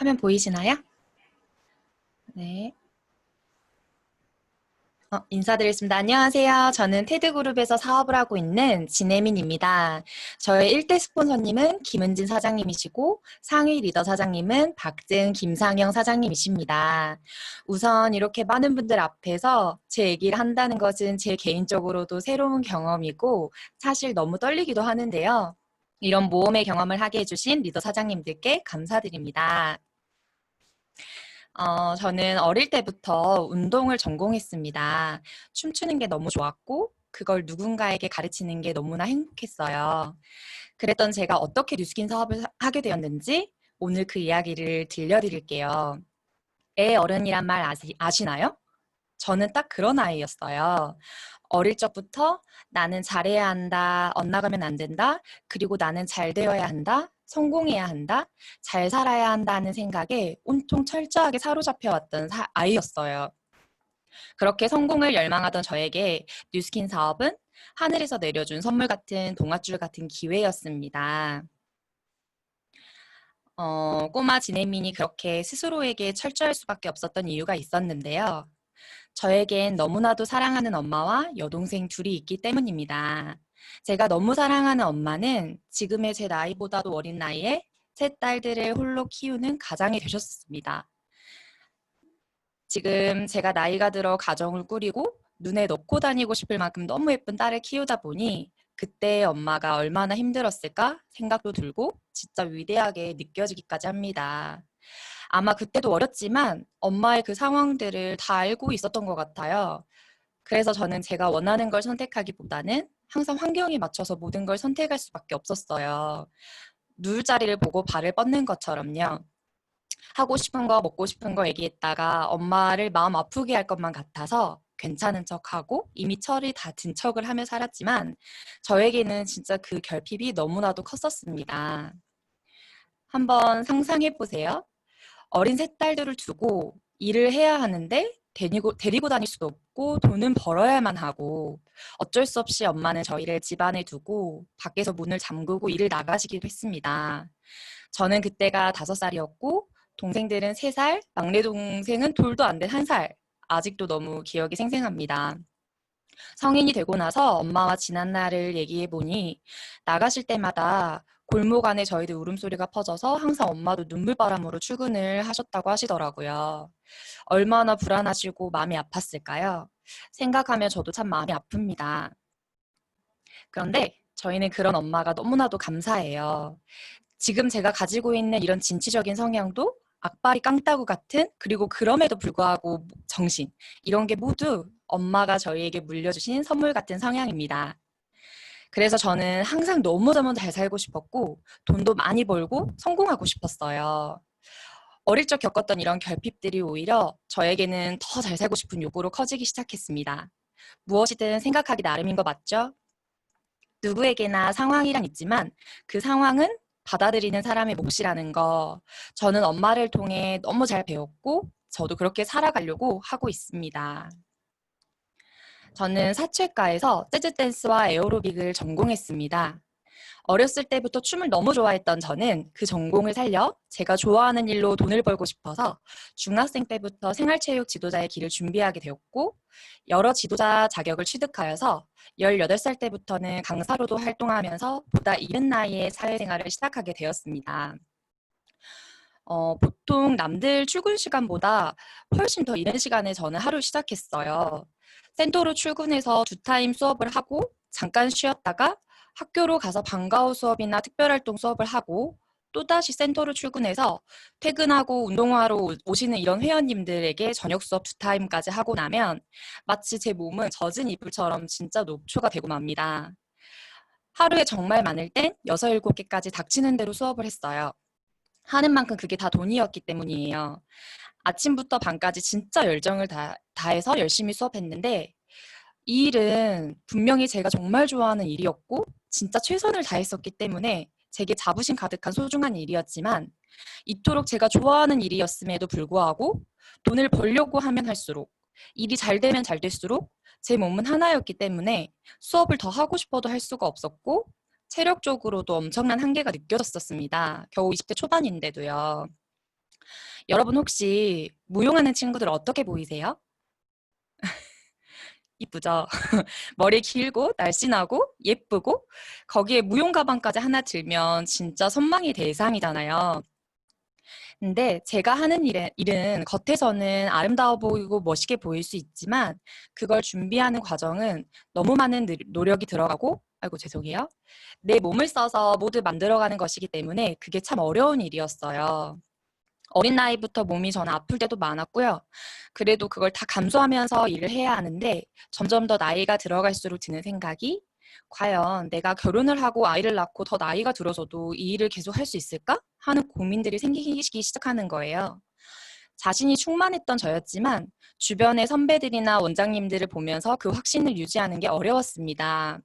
화면 보이시나요? 네. 인사드리겠습니다. 안녕하세요. 저는 테드그룹에서 사업을 하고 있는 진혜민입니다. 저의 1대 스폰서님은 김은진 사장님이시고 상위 리더 사장님은 박재은 김상영 사장님이십니다. 우선 이렇게 많은 분들 앞에서 제 얘기를 한다는 것은 제 개인적으로도 새로운 경험이고 사실 너무 떨리기도 하는데요. 이런 모험의 경험을 하게 해주신 리더 사장님들께 감사드립니다. 저는 어릴 때부터 운동을 전공했습니다. 춤추는 게 너무 좋았고, 그걸 누군가에게 가르치는 게 너무나 행복했어요. 그랬던 제가 어떻게 뉴스킨 사업을 하게 되었는지 오늘 그 이야기를 들려드릴게요. 애 어른이란 말 아시나요? 저는 딱 그런 아이였어요. 어릴 적부터 나는 잘해야 한다, 엇나가면 안 된다, 그리고 나는 잘 되어야 한다, 성공해야 한다, 잘 살아야 한다는 생각에 온통 철저하게 사로잡혀 왔던 아이였어요. 그렇게 성공을 열망하던 저에게 뉴스킨 사업은 하늘에서 내려준 선물 같은 동아줄 같은 기회였습니다. 꼬마 지네민이 그렇게 스스로에게 철저할 수밖에 없었던 이유가 있었는데요. 저에겐 너무나도 사랑하는 엄마와 여동생 둘이 있기 때문입니다. 제가 너무 사랑하는 엄마는 지금의 제 나이보다도 어린 나이에 세 딸들을 홀로 키우는 가장이 되셨습니다. 지금 제가 나이가 들어 가정을 꾸리고 눈에 넣고 다니고 싶을 만큼 너무 예쁜 딸을 키우다 보니 그때 엄마가 얼마나 힘들었을까 생각도 들고 진짜 위대하게 느껴지기까지 합니다. 아마 그때도 어렸지만 엄마의 그 상황들을 다 알고 있었던 것 같아요. 그래서 저는 제가 원하는 걸 선택하기보다는 항상 환경에 맞춰서 모든 걸 선택할 수밖에 없었어요. 누울 자리를 보고 발을 뻗는 것처럼요. 하고 싶은 거, 먹고 싶은 거 얘기했다가 엄마를 마음 아프게 할 것만 같아서 괜찮은 척하고 이미 철이 다 든 척을 하며 살았지만 저에게는 진짜 그 결핍이 너무나도 컸었습니다. 한번 상상해 보세요. 어린 세 딸들을 두고 일을 해야 하는데 데리고 다닐 수도 없고 돈은 벌어야만 하고 어쩔 수 없이 엄마는 저희를 집안에 두고 밖에서 문을 잠그고 일을 나가시기도 했습니다. 저는 그때가 5살이었고 동생들은 3살, 막내 동생은 돌도 안 된 1살. 아직도 너무 기억이 생생합니다. 성인이 되고 나서 엄마와 지난 날을 얘기해 보니 나가실 때마다 골목 안에 저희들 울음소리가 퍼져서 항상 엄마도 눈물바람으로 출근을 하셨다고 하시더라고요. 얼마나 불안하시고 마음이 아팠을까요? 생각하면 저도 참 마음이 아픕니다. 그런데 저희는 그런 엄마가 너무나도 감사해요. 지금 제가 가지고 있는 이런 진취적인 성향도 악바리 깡따구 같은 그리고 그럼에도 불구하고 정신 이런 게 모두 엄마가 저희에게 물려주신 선물 같은 성향입니다. 그래서 저는 항상 너무너무 잘 살고 싶었고 돈도 많이 벌고 성공하고 싶었어요. 어릴 적 겪었던 이런 결핍들이 오히려 저에게는 더 잘 살고 싶은 욕구로 커지기 시작했습니다. 무엇이든 생각하기 나름인 거 맞죠? 누구에게나 상황이란 있지만 그 상황은 받아들이는 사람의 몫이라는 거 저는 엄마를 통해 너무 잘 배웠고 저도 그렇게 살아가려고 하고 있습니다. 저는 사채과에서 재즈 댄스와 에어로빅을 전공했습니다. 어렸을 때부터 춤을 너무 좋아했던 저는 그 전공을 살려 제가 좋아하는 일로 돈을 벌고 싶어서 중학생 때부터 생활체육 지도자의 길을 준비하게 되었고 여러 지도자 자격을 취득하여서 18살 때부터는 강사로도 활동하면서 보다 이른 나이에 사회생활을 시작하게 되었습니다. 보통 남들 출근 시간보다 훨씬 더 이른 시간에 저는 하루 시작했어요. 센터로 출근해서 2타임 수업을 하고 잠깐 쉬었다가 학교로 가서 방과 후 수업이나 특별활동 수업을 하고 또다시 센터로 출근해서 퇴근하고 운동하러 오시는 이런 회원님들에게 저녁 수업 2타임까지 하고 나면 마치 제 몸은 젖은 이불처럼 진짜 녹초가 되고 맙니다. 하루에 정말 많을 땐 6, 7개까지 닥치는 대로 수업을 했어요. 하는 만큼 그게 다 돈이었기 때문이에요. 아침부터 밤까지 진짜 열정을 다해서 열심히 수업했는데 이 일은 분명히 제가 정말 좋아하는 일이었고 진짜 최선을 다했었기 때문에 제게 자부심 가득한 소중한 일이었지만 이토록 제가 좋아하는 일이었음에도 불구하고 돈을 벌려고 하면 할수록 일이 잘 되면 잘 될수록 제 몸은 하나였기 때문에 수업을 더 하고 싶어도 할 수가 없었고 체력적으로도 엄청난 한계가 느껴졌었습니다. 겨우 20대 초반인데도요. 여러분 혹시 무용하는 친구들 어떻게 보이세요? 이쁘죠? 머리 길고 날씬하고 예쁘고 거기에 무용 가방까지 하나 들면 진짜 선망의 대상이잖아요. 근데 제가 하는 일은 겉에서는 아름다워 보이고 멋있게 보일 수 있지만 그걸 준비하는 과정은 너무 많은 노력이 들어가고, 아이고 죄송해요. 내 몸을 써서 모두 만들어가는 것이기 때문에 그게 참 어려운 일이었어요. 어린 나이부터 몸이 저는 아플 때도 많았고요. 그래도 그걸 다 감수하면서 일을 해야 하는데 점점 더 나이가 들어갈수록 드는 생각이 과연 내가 결혼을 하고 아이를 낳고 더 나이가 들어서도 이 일을 계속 할 수 있을까? 하는 고민들이 생기기 시작하는 거예요. 자신이 충만했던 저였지만 주변의 선배들이나 원장님들을 보면서 그 확신을 유지하는 게 어려웠습니다.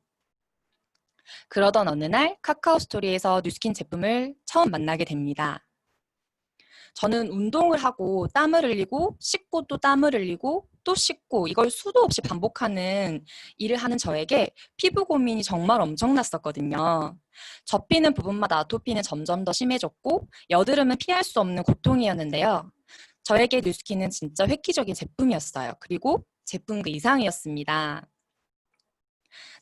그러던 어느 날 카카오 스토리에서 뉴스킨 제품을 처음 만나게 됩니다. 저는 운동을 하고 땀을 흘리고 씻고 또 땀을 흘리고 또 씻고 이걸 수도 없이 반복하는 일을 하는 저에게 피부 고민이 정말 엄청났었거든요. 접히는 부분마다 아토피는 점점 더 심해졌고 여드름은 피할 수 없는 고통이었는데요. 저에게 뉴스킨은 진짜 획기적인 제품이었어요. 그리고 제품 그 이상이었습니다.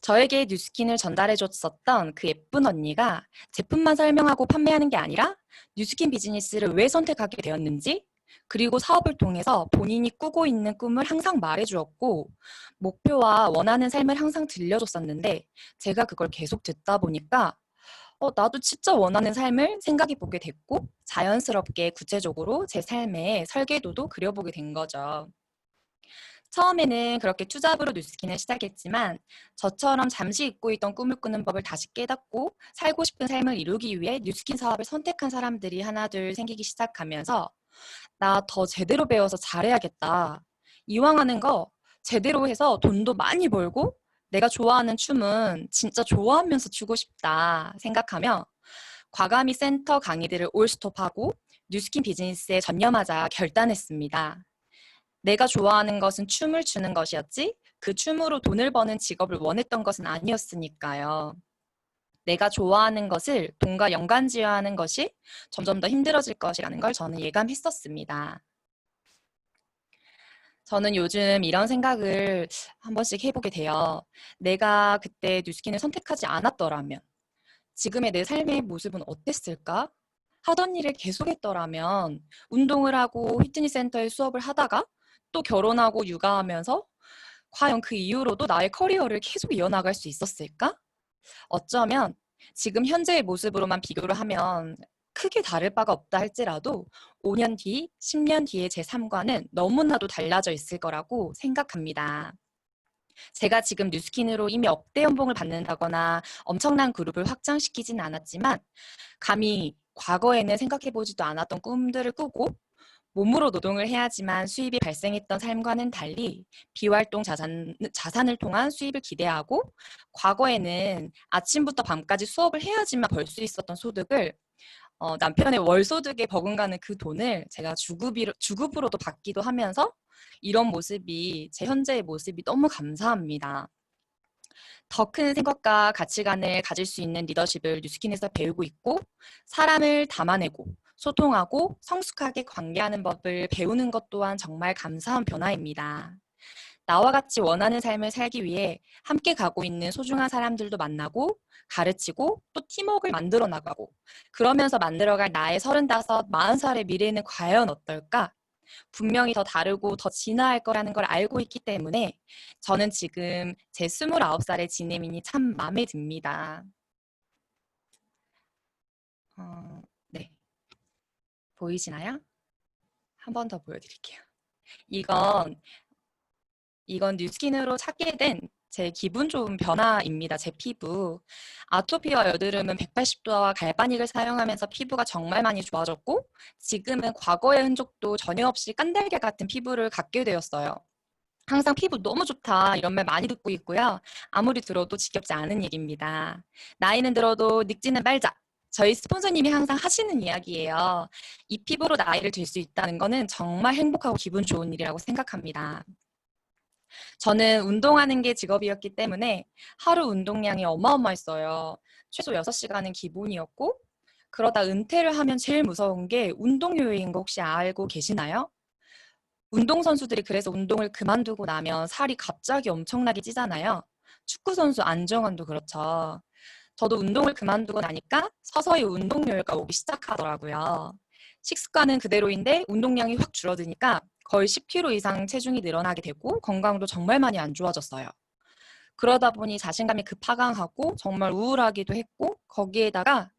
저에게 뉴스킨을 전달해 줬었던 그 예쁜 언니가 제품만 설명하고 판매하는 게 아니라 뉴스킨 비즈니스를 왜 선택하게 되었는지, 그리고 사업을 통해서 본인이 꾸고 있는 꿈을 항상 말해 주었고 목표와 원하는 삶을 항상 들려줬었는데 제가 그걸 계속 듣다 보니까 나도 진짜 원하는 삶을 생각해 보게 됐고 자연스럽게 구체적으로 제 삶의 설계도도 그려보게 된 거죠. 처음에는 그렇게 투잡으로 뉴스킨을 시작했지만 저처럼 잠시 잊고 있던 꿈을 꾸는 법을 다시 깨닫고 살고 싶은 삶을 이루기 위해 뉴스킨 사업을 선택한 사람들이 하나둘 생기기 시작하면서 나 더 제대로 배워서 잘해야겠다. 이왕 하는 거 제대로 해서 돈도 많이 벌고 내가 좋아하는 춤은 진짜 좋아하면서 추고 싶다 생각하며 과감히 센터 강의들을 올스톱하고 뉴스킨 비즈니스에 전념하자 결단했습니다. 내가 좋아하는 것은 춤을 추는 것이었지 그 춤으로 돈을 버는 직업을 원했던 것은 아니었으니까요. 내가 좋아하는 것을 돈과 연관지어하는 것이 점점 더 힘들어질 것이라는 걸 저는 예감했었습니다. 저는 요즘 이런 생각을 한 번씩 해보게 돼요. 내가 그때 뉴스킨을 선택하지 않았더라면 지금의 내 삶의 모습은 어땠을까? 하던 일을 계속했더라면 운동을 하고 피트니스 센터에 수업을 하다가 또 결혼하고 육아하면서 과연 그 이후로도 나의 커리어를 계속 이어나갈 수 있었을까? 어쩌면 지금 현재의 모습으로만 비교를 하면 크게 다를 바가 없다 할지라도 5년 뒤, 10년 뒤의 제 삶과는 너무나도 달라져 있을 거라고 생각합니다. 제가 지금 뉴스킨으로 이미 억대 연봉을 받는다거나 엄청난 그룹을 확장시키진 않았지만 감히 과거에는 생각해보지도 않았던 꿈들을 꾸고 몸으로 노동을 해야지만 수입이 발생했던 삶과는 달리 비활동 자산을 통한 수입을 기대하고 과거에는 아침부터 밤까지 수업을 해야지만 벌 수 있었던 소득을 남편의 월 소득에 버금가는 그 돈을 제가 주급으로도 받기도 하면서 이런 모습이 제 현재의 모습이 너무 감사합니다. 더 큰 생각과 가치관을 가질 수 있는 리더십을 뉴스킨에서 배우고 있고 사람을 담아내고 소통하고 성숙하게 관계하는 법을 배우는 것 또한 정말 감사한 변화입니다. 나와 같이 원하는 삶을 살기 위해 함께 가고 있는 소중한 사람들도 만나고 가르치고 또 팀워크를 만들어 나가고 그러면서 만들어갈 나의 35, 40살의 미래는 과연 어떨까? 분명히 더 다르고 더 진화할 거라는 걸 알고 있기 때문에 저는 지금 제 29살의 지내민이 참 마음에 듭니다. 네. 보이시나요? 한 번 더 보여드릴게요. 이건 뉴스킨으로 찾게 된 제 기분 좋은 변화입니다. 제 피부. 아토피와 여드름은 180도와 갈바닉을 사용하면서 피부가 정말 많이 좋아졌고 지금은 과거의 흔적도 전혀 없이 깐달걀 같은 피부를 갖게 되었어요. 항상 피부 너무 좋다 이런 말 많이 듣고 있고요. 아무리 들어도 지겹지 않은 얘기입니다. 나이는 들어도 늙지는 말자. 저희 스폰서님이 항상 하시는 이야기예요. 이 피부로 나이를 들 수 있다는 거는 정말 행복하고 기분 좋은 일이라고 생각합니다. 저는 운동하는 게 직업이었기 때문에 하루 운동량이 어마어마했어요. 최소 6시간은 기본이었고 그러다 은퇴를 하면 제일 무서운 게 운동 요요인 거 혹시 알고 계시나요? 운동선수들이 그래서 운동을 그만두고 나면 살이 갑자기 엄청나게 찌잖아요. 축구선수 안정환도 그렇죠. 저도 운동을 그만두고 나니까 서서히 운동 요요가 오기 시작하더라고요. 식습관은 그대로인데 운동량이 확 줄어드니까 거의 10kg 이상 체중이 늘어나게 되고 건강도 정말 많이 안 좋아졌어요. 그러다 보니 자신감이 급하강하고 정말 우울하기도 했고 거기에다가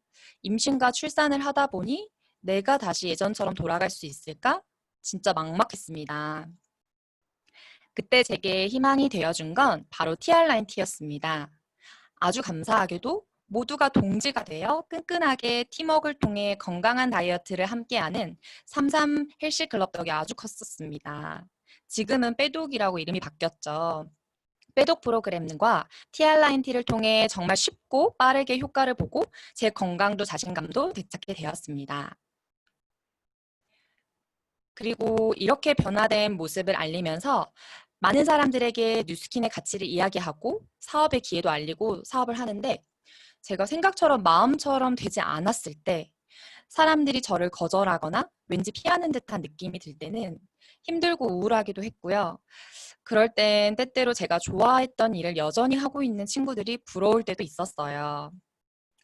임신과 출산을 하다 보니 내가 다시 예전처럼 돌아갈 수 있을까? 진짜 막막했습니다. 그때 제게 희망이 되어준 건 바로 TR9T였습니다. 아주 감사하게도 모두가 동지가 되어 끈끈하게 팀워크를 통해 건강한 다이어트를 함께하는 33 헬시클럽 덕이 아주 컸었습니다. 지금은 빼독이라고 이름이 바뀌었죠. 빼독 프로그램과 TR9T를 통해 정말 쉽고 빠르게 효과를 보고 제 건강도 자신감도 되찾게 되었습니다. 그리고 이렇게 변화된 모습을 알리면서 많은 사람들에게 뉴스킨의 가치를 이야기하고 사업의 기회도 알리고 사업을 하는데 제가 생각처럼 마음처럼 되지 않았을 때 사람들이 저를 거절하거나 왠지 피하는 듯한 느낌이 들 때는 힘들고 우울하기도 했고요. 그럴 땐 때때로 제가 좋아했던 일을 여전히 하고 있는 친구들이 부러울 때도 있었어요.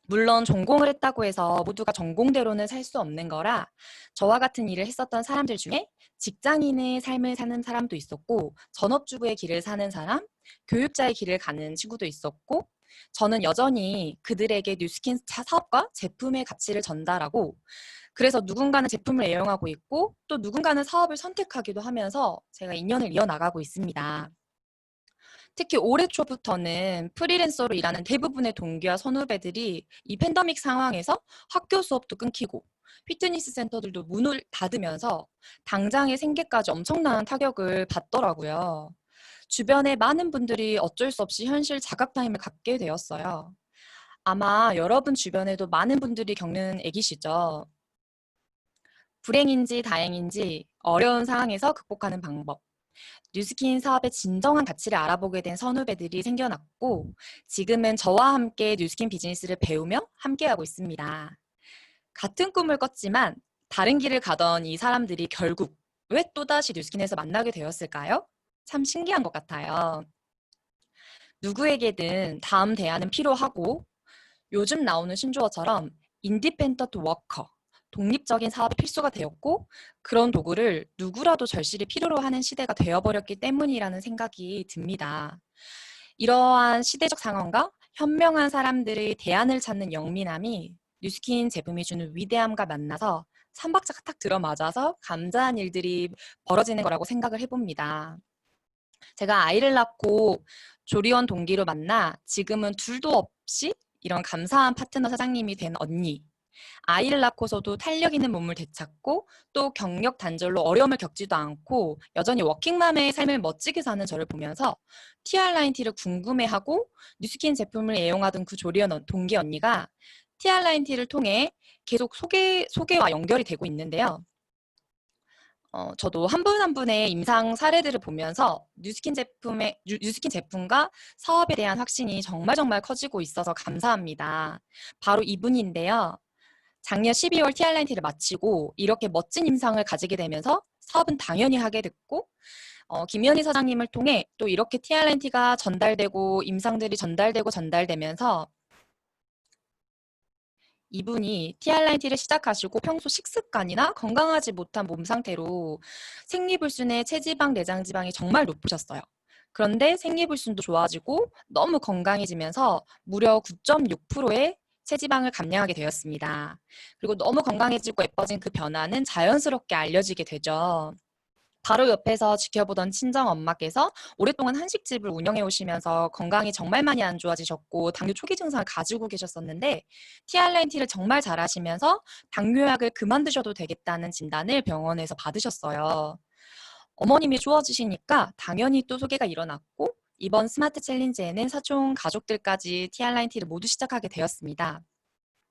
물론 전공을 했다고 해서 모두가 전공대로는 살 수 없는 거라 저와 같은 일을 했었던 사람들 중에 직장인의 삶을 사는 사람도 있었고 전업주부의 길을 사는 사람, 교육자의 길을 가는 친구도 있었고 저는 여전히 그들에게 뉴스킨 사업과 제품의 가치를 전달하고 그래서 누군가는 제품을 애용하고 있고 또 누군가는 사업을 선택하기도 하면서 제가 인연을 이어나가고 있습니다. 특히 올해 초부터는 프리랜서로 일하는 대부분의 동기와 선후배들이 이 팬데믹 상황에서 학교 수업도 끊기고 피트니스 센터들도 문을 닫으면서 당장의 생계까지 엄청난 타격을 받더라고요. 주변에 많은 분들이 어쩔 수 없이 현실 자각타임을 갖게 되었어요. 아마 여러분 주변에도 많은 분들이 겪는 애기시죠. 불행인지 다행인지 어려운 상황에서 극복하는 방법. 뉴스킨 사업의 진정한 가치를 알아보게 된 선후배들이 생겨났고 지금은 저와 함께 뉴스킨 비즈니스를 배우며 함께하고 있습니다. 같은 꿈을 꿨지만 다른 길을 가던 이 사람들이 결국 왜 또다시 뉴스킨에서 만나게 되었을까요? 참 신기한 것 같아요. 누구에게든 다음 대안은 필요하고 요즘 나오는 신조어처럼 인디펜던트 워커, 독립적인 사업이 필수가 되었고 그런 도구를 누구라도 절실히 필요로 하는 시대가 되어버렸기 때문이라는 생각이 듭니다. 이러한 시대적 상황과 현명한 사람들의 대안을 찾는 영민함이 뉴스킨 제품이 주는 위대함과 만나서 삼박자가 탁 들어맞아서 감사한 일들이 벌어지는 거라고 생각을 해봅니다. 제가 아이를 낳고 조리원 동기로 만나 지금은 둘도 없이 이런 감사한 파트너 사장님이 된 언니. 아이를 낳고서도 탄력 있는 몸을 되찾고 또 경력 단절로 어려움을 겪지도 않고 여전히 워킹맘의 삶을 멋지게 사는 저를 보면서 TR9T를 궁금해하고 뉴스킨 제품을 애용하던 그 조리원 동기 언니가 TR9T를 통해 계속 소개와 연결이 되고 있는데요. 저도 한 분 한 분의 임상 사례들을 보면서 뉴스킨 제품과 사업에 대한 확신이 정말 정말 커지고 있어서 감사합니다. 바로 이분인데요. 작년 12월 TR9T를 마치고 이렇게 멋진 임상을 가지게 되면서 사업은 당연히 하게 됐고 김연희 사장님을 통해 또 이렇게 TR9T가 전달되고 임상들이 전달되면서 이분이 TR9T를 시작하시고 평소 식습관이나 건강하지 못한 몸 상태로 생리불순의 체지방, 내장지방이 정말 높으셨어요. 그런데 생리불순도 좋아지고 너무 건강해지면서 무려 9.6%의 체지방을 감량하게 되었습니다. 그리고 너무 건강해지고 예뻐진 그 변화는 자연스럽게 알려지게 되죠. 바로 옆에서 지켜보던 친정 엄마께서 오랫동안 한식집을 운영해 오시면서 건강이 정말 많이 안 좋아지셨고 당뇨 초기 증상을 가지고 계셨었는데 TR9T를 정말 잘하시면서 당뇨약을 그만 드셔도 되겠다는 진단을 병원에서 받으셨어요. 어머님이 좋아지시니까 당연히 또 소개가 일어났고 이번 스마트 챌린지에는 사촌 가족들까지 TR9T를 모두 시작하게 되었습니다.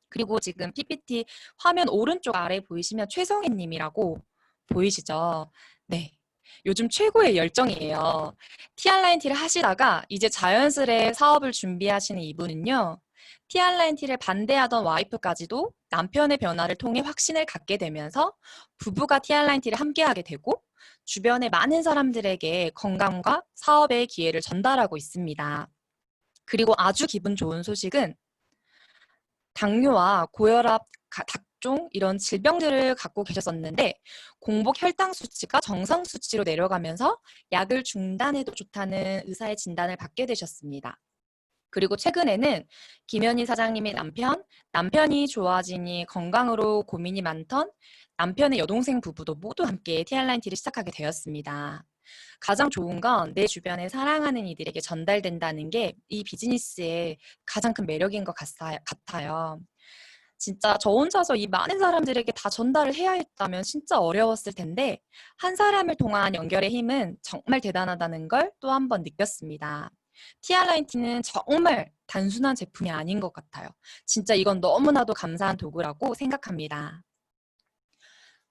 그리고 지금 PPT 화면 오른쪽 아래 보이시면 최성애님이라고 보이시죠? 네. 요즘 최고의 열정이에요. TR9T를 하시다가 이제 자연스레 사업을 준비하시는 이분은요. T-R9T를 반대하던 와이프까지도 남편의 변화를 통해 확신을 갖게 되면서 부부가 T-R9T를 함께하게 되고 주변의 많은 사람들에게 건강과 사업의 기회를 전달하고 있습니다. 그리고 아주 기분 좋은 소식은 당뇨와 고혈압, 닭종 이런 질병들을 갖고 계셨었는데 공복 혈당 수치가 정상 수치로 내려가면서 약을 중단해도 좋다는 의사의 진단을 받게 되셨습니다. 그리고 최근에는 김현희 사장님의 남편이 좋아지니 건강으로 고민이 많던 남편의 여동생 부부도 모두 함께 TR9T를 시작하게 되었습니다. 가장 좋은 건 내 주변에 사랑하는 이들에게 전달된다는 게 이 비즈니스의 가장 큰 매력인 것 같아요. 진짜 저 혼자서 이 많은 사람들에게 다 전달을 해야 했다면 진짜 어려웠을 텐데 한 사람을 통한 연결의 힘은 정말 대단하다는 걸 또 한 번 느꼈습니다. TR9T는 정말 단순한 제품이 아닌 것 같아요. 진짜 이건 너무나도 감사한 도구라고 생각합니다.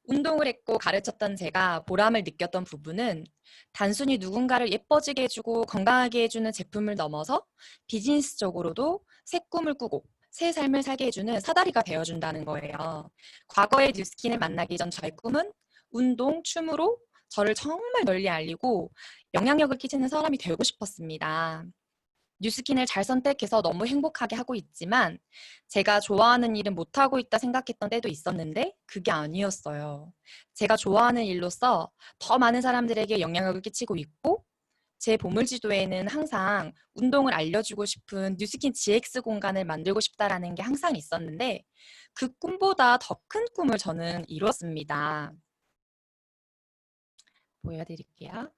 운동을 했고 가르쳤던 제가 보람을 느꼈던 부분은 단순히 누군가를 예뻐지게 해주고 건강하게 해주는 제품을 넘어서 비즈니스적으로도 새 꿈을 꾸고 새 삶을 살게 해주는 사다리가 되어준다는 거예요. 과거의 뉴스킨을 만나기 전 저의 꿈은 운동, 춤으로 저를 정말 널리 알리고 영향력을 끼치는 사람이 되고 싶었습니다. 뉴스킨을 잘 선택해서 너무 행복하게 하고 있지만 제가 좋아하는 일은 못하고 있다 생각했던 때도 있었는데 그게 아니었어요. 제가 좋아하는 일로서 더 많은 사람들에게 영향력을 끼치고 있고 제 보물지도에는 항상 운동을 알려주고 싶은 뉴스킨 GX 공간을 만들고 싶다라는 게 항상 있었는데 그 꿈보다 더 큰 꿈을 저는 이루었습니다. 보여드릴게요.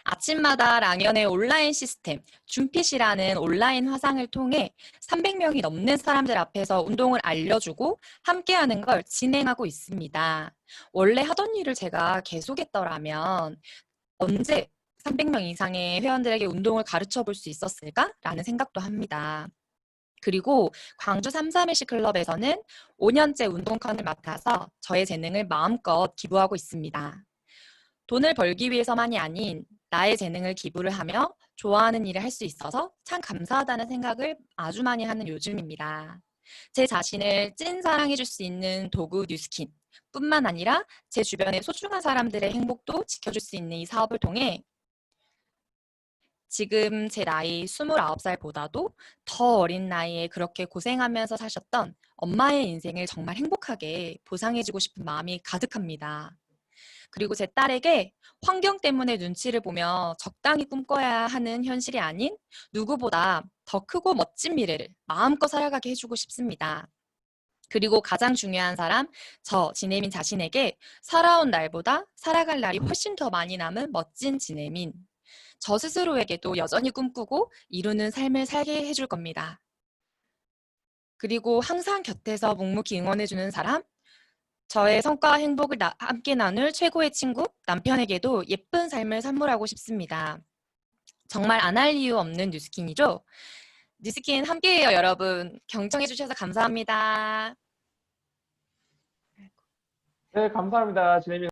아침마다 랑연의 온라인 시스템, 줌핏이라는 온라인 화상을 통해 300명이 넘는 사람들 앞에서 운동을 알려주고 함께하는 걸 진행하고 있습니다. 원래 하던 일을 제가 계속했더라면 언제 300명 이상의 회원들에게 운동을 가르쳐 볼 수 있었을까라는 생각도 합니다. 그리고 광주 331시 클럽에서는 5년째 운동컨을 맡아서 저의 재능을 마음껏 기부하고 있습니다. 돈을 벌기 위해서만이 아닌 나의 재능을 기부를 하며 좋아하는 일을 할 수 있어서 참 감사하다는 생각을 아주 많이 하는 요즘입니다. 제 자신을 찐 사랑해줄 수 있는 도구 뉴스킨 뿐만 아니라 제 주변의 소중한 사람들의 행복도 지켜줄 수 있는 이 사업을 통해 지금 제 나이 29살보다도 더 어린 나이에 그렇게 고생하면서 사셨던 엄마의 인생을 정말 행복하게 보상해주고 싶은 마음이 가득합니다. 그리고 제 딸에게 환경 때문에 눈치를 보며 적당히 꿈꿔야 하는 현실이 아닌 누구보다 더 크고 멋진 미래를 마음껏 살아가게 해주고 싶습니다. 그리고 가장 중요한 사람, 저 지네민 자신에게 살아온 날보다 살아갈 날이 훨씬 더 많이 남은 멋진 지네민. 저 스스로에게도 여전히 꿈꾸고 이루는 삶을 살게 해줄 겁니다. 그리고 항상 곁에서 묵묵히 응원해주는 사람, 저의 성과와 행복을 함께 나눌 최고의 친구, 남편에게도 예쁜 삶을 선물하고 싶습니다. 정말 안 할 이유 없는 뉴스킨이죠? 뉴스킨 함께해요, 여러분. 경청해주셔서 감사합니다. 네, 감사합니다. 진혜민